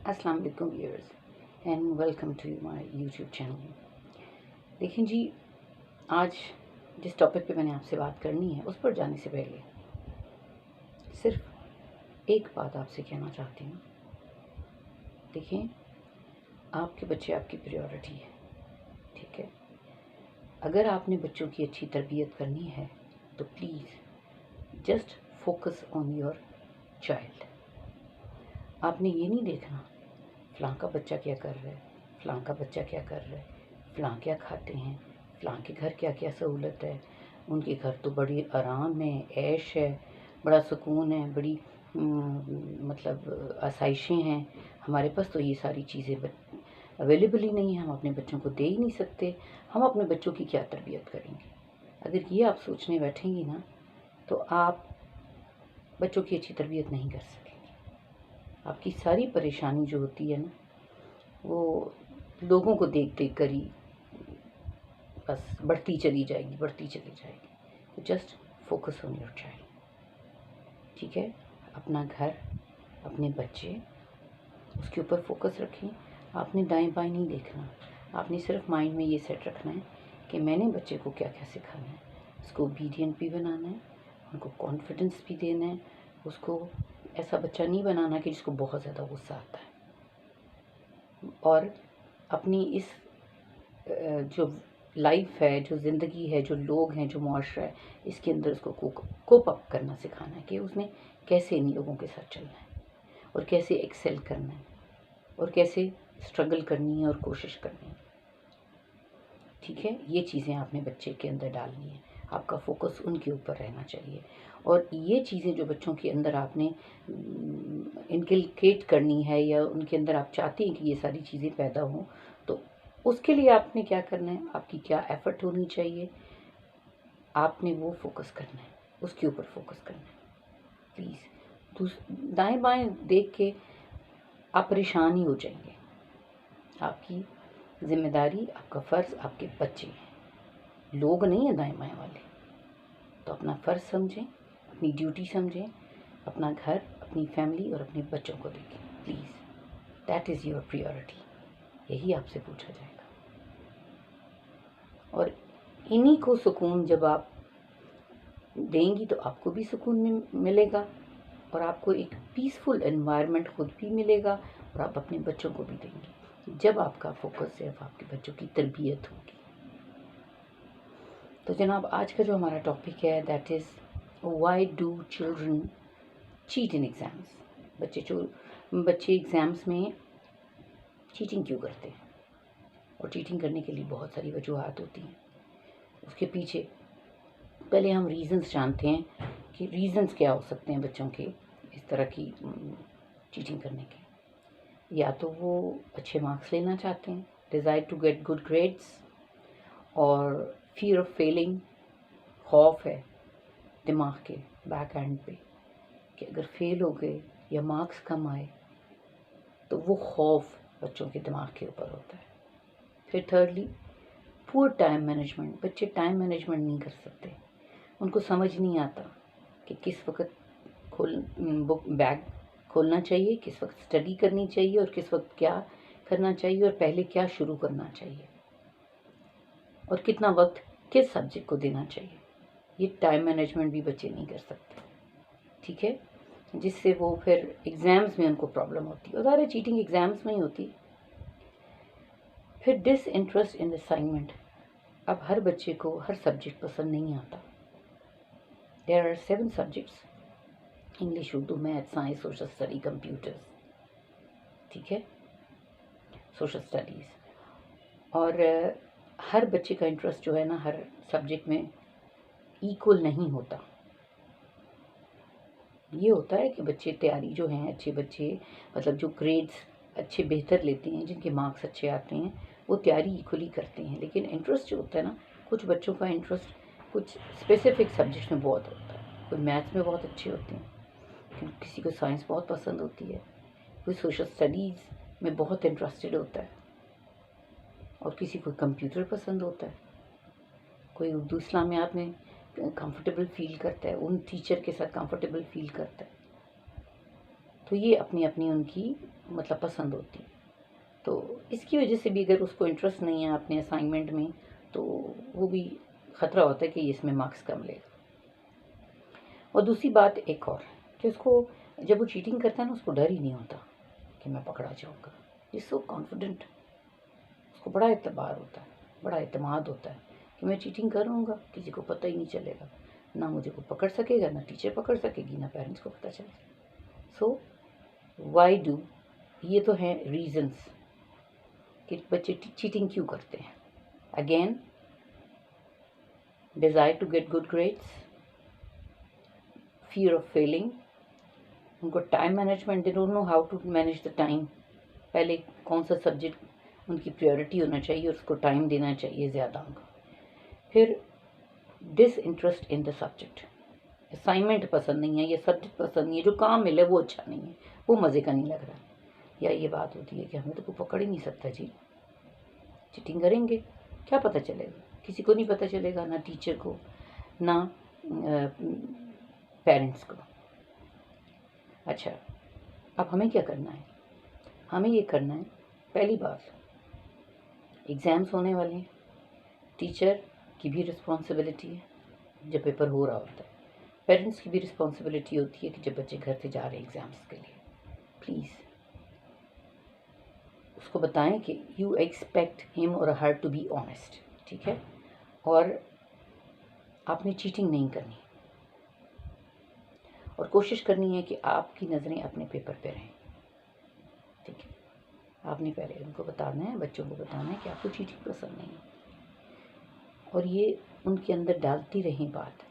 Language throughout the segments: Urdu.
السلام علیکم viewers and welcome to my YouTube channel. دیکھیں جی، آج جس ٹاپک پہ میں نے آپ سے بات کرنی ہے اس پر جانے سے پہلے صرف ایک بات آپ سے کہنا چاہتی ہوں۔ دیکھیں، آپ کے بچے آپ کی پریورٹی ہے، ٹھیک ہے؟ اگر آپ نے بچوں کی اچھی تربیت کرنی ہے تو please just focus on your child. آپ نے یہ نہیں دیکھنا فلاں کا بچہ کیا کر رہا ہے، فلاں کا بچہ کیا کر رہا ہے، فلاں کیا کھاتے ہیں، فلاں کے گھر کیا کیا سہولت ہے۔ ان کے گھر تو بڑی آرام ہے، عیش ہے، بڑا سکون ہے، بڑی مطلب آسائشیں ہیں۔ ہمارے پاس تو یہ ساری چیزیں اویلیبل ہی نہیں ہیں، ہم اپنے بچوں کو دے ہی نہیں سکتے، ہم اپنے بچوں کی کیا تربیت کریں گے؟ اگر یہ آپ سوچنے بیٹھیں گی نا تو آپ بچوں کی اچھی تربیت نہیں کر سکیں گے۔ آپ کی ساری پریشانی جو ہوتی ہے نا وہ لوگوں کو دیکھ دیکھ کر ہی بس بڑھتی چلی جائے گی۔ تو just focus on your child, ٹھیک ہے؟ اپنا گھر، اپنے بچے، اس کے اوپر فوکس رکھیں۔ آپ نے دائیں بائیں نہیں دیکھنا، آپ نے صرف مائنڈ میں یہ سیٹ رکھنا ہے کہ میں نے بچے کو کیا کیا سکھانا ہے، اس کو اوبیڈینٹ بھی بنانا ہے، ان کو کانفیڈنس بھی دینا ہے، اس کو ایسا بچہ نہیں بنانا کہ جس کو بہت زیادہ غصہ آتا ہے، اور اپنی اس جو لائف ہے، جو زندگی ہے، جو لوگ ہیں، جو معاشرہ ہے، اس کے اندر اس کو کوپ اپ کرنا سکھانا ہے کہ اس نے کیسے ان لوگوں کے ساتھ چلنا ہے اور کیسے ایکسل کرنا ہے اور کیسے اسٹرگل کرنی ہے اور کوشش کرنی ہے، ٹھیک ہے؟ یہ چیزیں آپ نے بچے کے اندر ڈالنی ہے، آپ کا فوکس ان کے اوپر رہنا چاہیے۔ اور یہ چیزیں جو بچوں کے اندر آپ نے انکلکیٹ کرنی ہے یا ان کے اندر آپ چاہتے ہیں کہ یہ ساری چیزیں پیدا ہوں، تو اس کے لیے آپ نے کیا کرنا ہے، آپ کی کیا ایفرٹ ہونی چاہیے، آپ نے وہ فوکس کرنا ہے، اس کے اوپر فوکس کرنا ہے۔ پلیز دائیں بائیں دیکھ کے آپ پریشان ہی ہو جائیں گے۔ آپ کی ذمہ داری، آپ کا فرض آپ کے بچے ہیں، لوگ نہیں ہیں دائیں بائیں والے۔ تو اپنا فرض سمجھیں، اپنی ڈیوٹی سمجھیں، اپنا گھر، اپنی فیملی اور اپنے بچوں کو دیکھیں please. That is your priority, یہی آپ سے پوچھا جائے گا۔ اور انہی کو سکون جب آپ دیں گی تو آپ کو بھی سکون ملے گا اور آپ کو ایک پیسفل انوائرمنٹ خود بھی ملے گا اور آپ اپنے بچوں کو بھی دیں گے جب آپ کا فوکس صرف آپ کے بچوں کی تربیت ہوگی۔ تو جناب، آج کا جو ہمارا ٹاپک ہے that is why do children chat in exams. بچے ایگزامس میں چیٹنگ کیوں کرتے ہیں؟ اور چیٹنگ کرنے کے لیے بہت ساری وجوہات ہوتی ہیں۔ اس کے پیچھے پہلے ہم ریزنز جانتے ہیں کہ ریزنز کیا ہو سکتے ہیں بچوں کے اس طرح کی چیٹنگ کرنے کے۔ یا تو وہ اچھے مارکس لینا چاہتے ہیں، desire to get good grades, اور فیئر آف فیلنگ، خوف ہے دماغ کے بیک اینڈ پہ کہ اگر فیل ہو گئے یا مارکس کم آئے تو وہ خوف بچوں کے دماغ کے اوپر ہوتا ہے۔ پھر تھرڈلی پور ٹائم مینجمنٹ، بچے ٹائم مینجمنٹ نہیں کر سکتے، ان کو سمجھ نہیں آتا کہ کس وقت بیگ کھولنا چاہیے، کس وقت اسٹڈی کرنی چاہیے اور کس وقت کیا کرنا چاہیے اور پہلے کیا شروع کرنا چاہیے اور کتنا وقت کس سبجیکٹ کو دینا چاہیے۔ یہ ٹائم مینجمنٹ بھی بچے نہیں کر سکتے، ٹھیک ہے؟ جس سے وہ پھر ایگزامز میں ان کو پرابلم ہوتی ہے، اور ظاہر چیٹنگ ایگزامز میں ہی ہوتی۔ پھر ڈس انٹرسٹ ان اسائنمنٹ، اب ہر بچے کو ہر سبجیکٹ پسند نہیں آتا۔ There are 7 subjects, English, Urdu, math, science, social study, computers, ٹھیک ہے، سوشل اسٹڈیز، اور ہر بچے کا انٹرسٹ جو ہے نا ہر سبجیکٹ میں ایکول نہیں ہوتا۔ یہ ہوتا ہے کہ بچے تیاری جو ہیں، اچھے بچے مطلب جو گریڈز اچھے بہتر لیتے ہیں، جن کے مارکس اچھے آتے ہیں، وہ تیاری ایکولی کرتے ہیں، لیکن انٹرسٹ جو ہوتا ہے نا، کچھ بچوں کا انٹرسٹ کچھ اسپیسیفک سبجیکٹ میں بہت ہوتا ہے۔ کوئی میتھس میں بہت اچھے ہوتے ہیں، کسی کو سائنس بہت پسند ہوتی ہے، کوئی سوشل اسٹڈیز میں بہت انٹرسٹڈ ہوتا ہے، اور کسی کو کمپیوٹر پسند ہوتا ہے، کوئی اردو اسلامیات میں کمفرٹیبل فیل کرتا ہے، ان ٹیچر کے ساتھ کمفرٹیبل فیل کرتا ہے۔ تو یہ اپنی اپنی ان کی مطلب پسند ہوتی. تو اس کی وجہ سے بھی اگر اس کو انٹرسٹ نہیں ہے اپنے اسائنمنٹ میں تو وہ بھی خطرہ ہوتا ہے کہ اس میں مارکس کم لے گا. اور دوسری بات ایک اور کہ اس کو جب وہ چیٹنگ کرتا ہے نا اس کو ڈر ہی نہیں ہوتا کہ میں پکڑا جاؤں گا. یہ سو کانفیڈنٹ, اس کو بڑا اعتبار ہوتا ہے, بڑا اعتماد ہوتا ہے کہ میں چیٹنگ کروں گا, کسی کو پتہ ہی نہیں چلے گا, نہ مجھے کو پکڑ سکے گا, نہ ٹیچر پکڑ سکے گی, نہ پیرنٹس کو پتہ چلے گا. سو وائی ڈو, یہ تو ہیں ریزنس کہ بچے چیٹنگ کیوں کرتے ہیں. Again, desire to get good grades, fear of failing, ان کو time management, they don't know how to manage the time. پہلے کون سا سبجیکٹ ان کی پریورٹی ہونا چاہیے اور اس کو ٹائم دینا چاہیے زیادہ ان کا. پھر disinterest in the subject, assignment پسند نہیں ہے, یہ سبجیکٹ پسند نہیں ہے, جو کام ملے وہ اچھا نہیں ہے, وہ مزے کا نہیں لگ رہا. یا یہ بات ہوتی ہے کہ ہمیں تو کوئی پکڑ ہی نہیں سکتا جی, چیٹنگ کریں گے کیا پتہ چلے گا, کسی کو نہیں پتہ چلے گا, نہ ٹیچر کو نہ پیرنٹس کو. اچھا, اب ہمیں کیا کرنا ہے؟ ہمیں یہ کرنا ہے, پہلی بات ایگزامس ہونے والے ہیں, ٹیچر کی بھی رسپانسبلٹی ہے جب پیپر ہو رہا ہوتا ہے, پیرنٹس کی بھی رسپانسبلٹی ہوتی ہے کہ جب بچے گھر سے جا رہے ہیں ایگزامس کے لیے, پلیز اس کو بتائیں کہ یو ایکسپیکٹ ہم اور ہر ٹو بی آنیسٹ, ٹھیک ہے, اور آپ نے چیٹنگ نہیں کرنی, اور کوشش کرنی ہے کہ آپ کی نظریں اپنے پیپر پہ رہیں, ٹھیک ہے. آپ نے پہلے ان کو بتانا ہے, بچوں کو بتانا ہے کہ آپ کو چیٹنگ پسند نہیں ہے, اور یہ ان کے اندر ڈالتی رہیں بات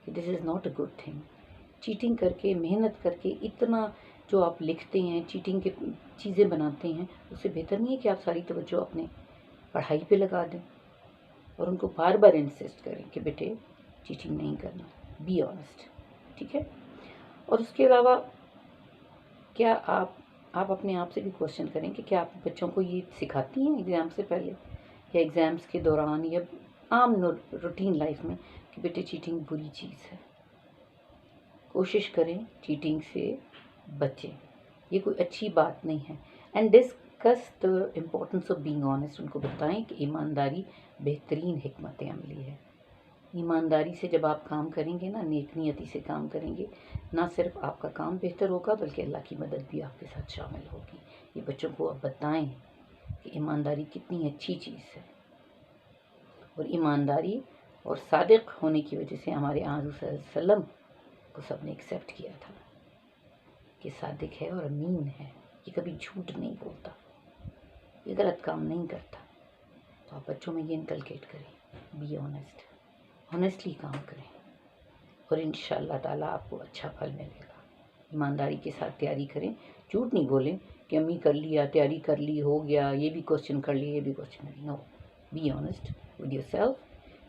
کہ this is not a good thing. Cheating کر کے, محنت کر کے اتنا جو آپ لکھتے ہیں, چیٹنگ کے چیزیں بناتے ہیں, اس سے بہتر نہیں ہے کہ آپ ساری توجہ اپنے پڑھائی پہ لگا دیں اور ان کو بار بار انسسٹ کریں کہ بیٹے چیٹنگ نہیں کرنا, بی آنیسٹ, ٹھیک ہے. اور اس کے علاوہ کیا آپ اپنے آپ سے بھی کوشچن کریں کہ کیا آپ بچوں کو یہ سکھاتی ہیں ایگزام سے پہلے یا ایگزامس کے دوران یا عام روٹین لائف میں کہ بیٹے چیٹنگ بری چیز ہے. کوشش کریں چیٹنگ سے بچیں, یہ کوئی اچھی بات نہیں ہے. And discuss the importance of being honest, ان کو بتائیں کہ ایمانداری بہترین حکمت عملی ہے. ایمانداری سے جب آپ کام کریں گے نا, نیک نیتی سے کام کریں گے, نہ صرف آپ کا کام بہتر ہوگا بلکہ اللہ کی مدد بھی آپ کے ساتھ شامل ہوگی. یہ بچوں کو آپ بتائیں کہ ایمانداری کتنی اچھی چیز ہے, اور ایمانداری اور صادق ہونے کی وجہ سے ہمارے آقا صلی اللہ علیہ وسلم کو سب نے ایکسیپٹ کیا تھا کہ صادق ہے اور امین ہے, یہ کبھی جھوٹ نہیں بولتا, یہ غلط کام نہیں کرتا. تو آپ بچوں میں یہ انکلکیٹ کریں, بی آنیسٹ, آنیسٹلی کام کریں, اور انشاءاللہ تعالیٰ آپ کو اچھا پھل ملے گا. ایمانداری کے ساتھ تیاری کریں, جھوٹ نہیں بولیں کہ امی کر لیا, تیاری کر لی, ہو گیا, یہ بھی کوشچن کر لیا, یہ بھی کوشچن کر لیا. No, be honest with yourself.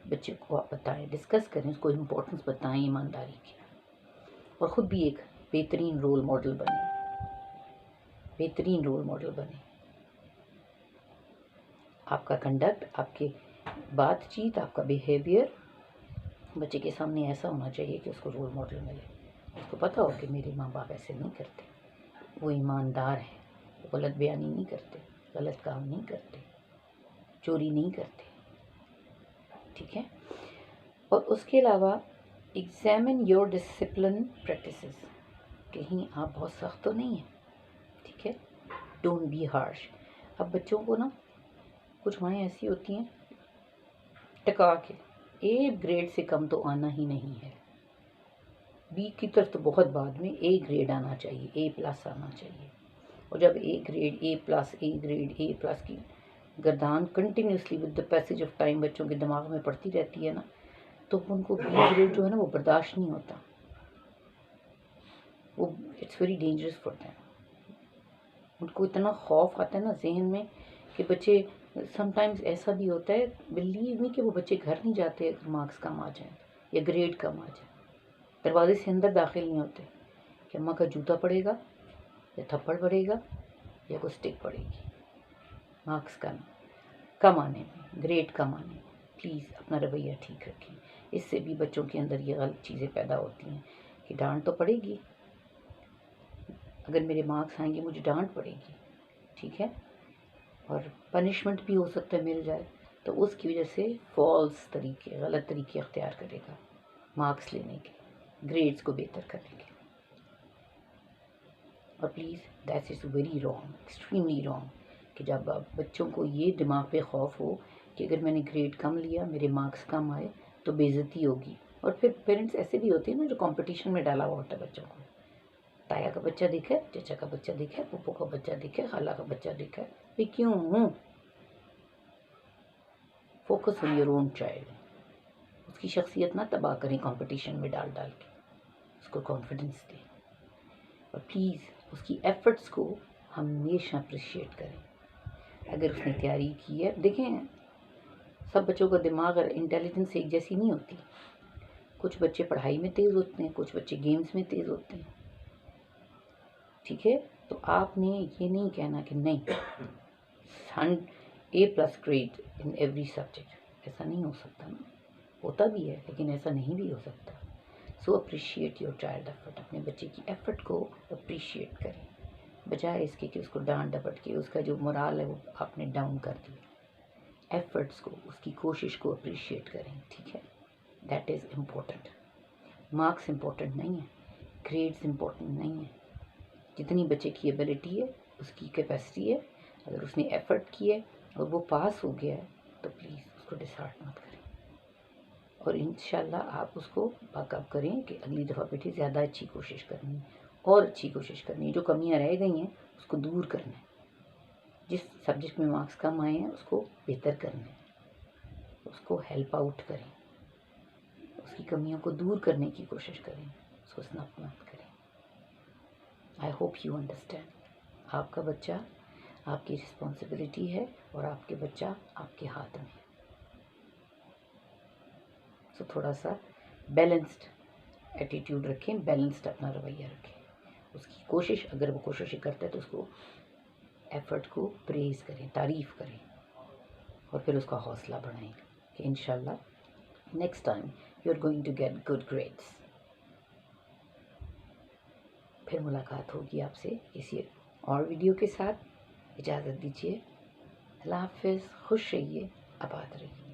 بچے کو آپ بتائیں, ڈسکس کریں, اس کو امپورٹنس بتائیں ایمانداری کی, اور خود بھی ایک بہترین رول ماڈل بنیں, بہترین رول ماڈل بنیں. آپ کا کنڈکٹ, آپ کی بات چیت, آپ کا بیہیویئر بچے کے سامنے ایسا ہونا چاہیے کہ اس کو رول ماڈل ملے, اس کو پتہ ہو کہ میرے ماں باپ ایسے نہیں کرتے, وہ ایماندار ہیں, وہ غلط بیانی نہیں کرتے, غلط کام نہیں کرتے, چوری نہیں کرتے, ٹھیک ہے. اور اس کے علاوہ ایگزامن یور ڈسپلن پریکٹسز, کہیں آپ بہت سخت تو نہیں ہیں, ٹھیک ہے, ڈونٹ بی ہارش. اب بچوں کو نا کچھ مائیں ایسی ہوتی ہیں ٹکا کے, اے گریڈ سے کم تو آنا ہی نہیں ہے, بی کی طرف تو بہت بعد میں, اے گریڈ آنا چاہیے, اے پلس آنا چاہیے. اور جب A grade, A plus, A grade, A plus کی گردان continuously with the passage of time بچوں کے دماغ میں پڑتی رہتی ہے نا, تو ان کو بی گریڈ جو ہے نا وہ برداشت نہیں ہوتا, وہ it's very dangerous for them. ان کو اتنا خوف آتا ہے نا ذہن میں کہ بچے, سم ٹائمز ایسا بھی ہوتا ہے, بلیو می, کہ وہ بچے گھر نہیں جاتے اگر مارکس کم آ جائیں یا گریڈ کم آ جائے, دروازے سے اندر داخل نہیں ہوتے کہ اماں کا جوتا پڑے گا یا تھپڑ پڑے گا یا کوئی اسٹک پڑے گی. مارکس کم آنے میں, گریڈ کم آنے میں پلیز اپنا رویہ ٹھیک رکھیں. اس سے بھی بچوں کے اندر یہ غلط چیزیں پیدا ہوتی ہیں کہ ڈانٹ تو پڑے گی, اگر میرے مارکس آئیں گے مجھے ڈانٹ پڑے گی، ٹھیک ہے، اور پنشمنٹ بھی ہو سکتا ہے مل جائے، تو اس کی وجہ سے فالس طریقے، غلط طریقے اختیار کرے گا مارکس لینے کے، گریڈز کو بہتر کرنے کے. اور please that is very wrong, extremely wrong, کہ جب بچوں کو یہ دماغ پہ خوف ہو کہ اگر میں نے گریڈ کم لیا، میرے مارکس کم آئے تو بے عزتی ہوگی. اور پھر پیرنٹس ایسے بھی ہوتے ہیں نا جو کمپٹیشن میں ڈالا ہوا ہوتا ہے بچوں کو، تایا کا بچہ دیکھا ہے، چچا کا بچہ دیکھا ہے، پھپھو کا بچہ دیکھا ہے، خالہ کا بچہ دیکھا ہے. یہ کیوں؟ Focus on your own child. اس کی شخصیت نہ تباہ کریں کمپٹیشن میں ڈال ڈال کے، اس کو کانفیڈنس دیں. اور پلیز اس کی ایفرٹس کو ہمیشہ اپریشیٹ کریں. اگر اس نے تیاری کی ہے، دیکھیں سب بچوں کا دماغ اور انٹیلیجنس ایک جیسی نہیں ہوتی. کچھ بچے پڑھائی میں تیز ہوتے ہیں، کچھ بچے گیمز میں تیز ہوتے ہیں، ٹھیک ہے. تو آپ نے یہ نہیں کہنا کہ نہیں A+ grade in every subject, ایسا نہیں ہو سکتا نا. ہوتا بھی ہے لیکن ایسا نہیں بھی ہو سکتا. سو اپریشیٹ یور چائلڈ ایفرٹ. اپنے بچے کی ایفرٹ کو اپریشیٹ کریں، بجائے اس کے کہ اس کو ڈانٹ ڈپٹ کے اس کا جو morale ہے وہ آپ نے ڈاؤن کر دیا. ایفرٹس کو، اس کی کوشش کو اپریشیٹ کریں، ٹھیک ہے. That is important. Marks important نہیں ہے، گریڈز امپورٹنٹ نہیں ہے. جتنی بچے کی ایبلٹی ہے، اس کی کیپیسٹی ہے، اگر اس نے ایفرٹ کی ہے اور وہ پاس ہو گیا ہے تو پلیز اس کو ڈسہارٹ مت کریں. اور انشاءاللہ آپ اس کو باک اپ کریں کہ اگلی دفعہ بیٹی زیادہ اچھی کوشش کرنی ہے، اور اچھی کوشش کرنی ہے. جو کمیاں رہ گئی ہیں اس کو دور کرنا ہے. جس سبجیکٹ میں مارکس کم آئے ہیں اس کو بہتر کرنا ہے، اس کو ہیلپ آؤٹ کریں، اس کی کمیوں کو دور کرنے کی کوشش کریں، اس کو سنپ مت کریں. I hope you understand. آپ کا بچہ آپ کی رسپانسبلٹی ہے اور آپ کے بچہ آپ کے ہاتھ میں ہے. سو تھوڑا سا بیلنسڈ ایٹیٹیوڈ رکھیں، بیلنسڈ اپنا رویہ رکھیں. اس کی کوشش، اگر وہ کوششیں کرتا ہے تو اس کو ایفرٹ کو پریز کریں، تعریف کریں، اور پھر اس کا حوصلہ بڑھائیں کہ انشاءاللہ next time you are going to get good grades. پھر ملاقات ہوگی آپ سے کسی اور ویڈیو کے ساتھ. اجازت دیجیے. اللہ حافظ. خوش رہیے، آباد رہیے.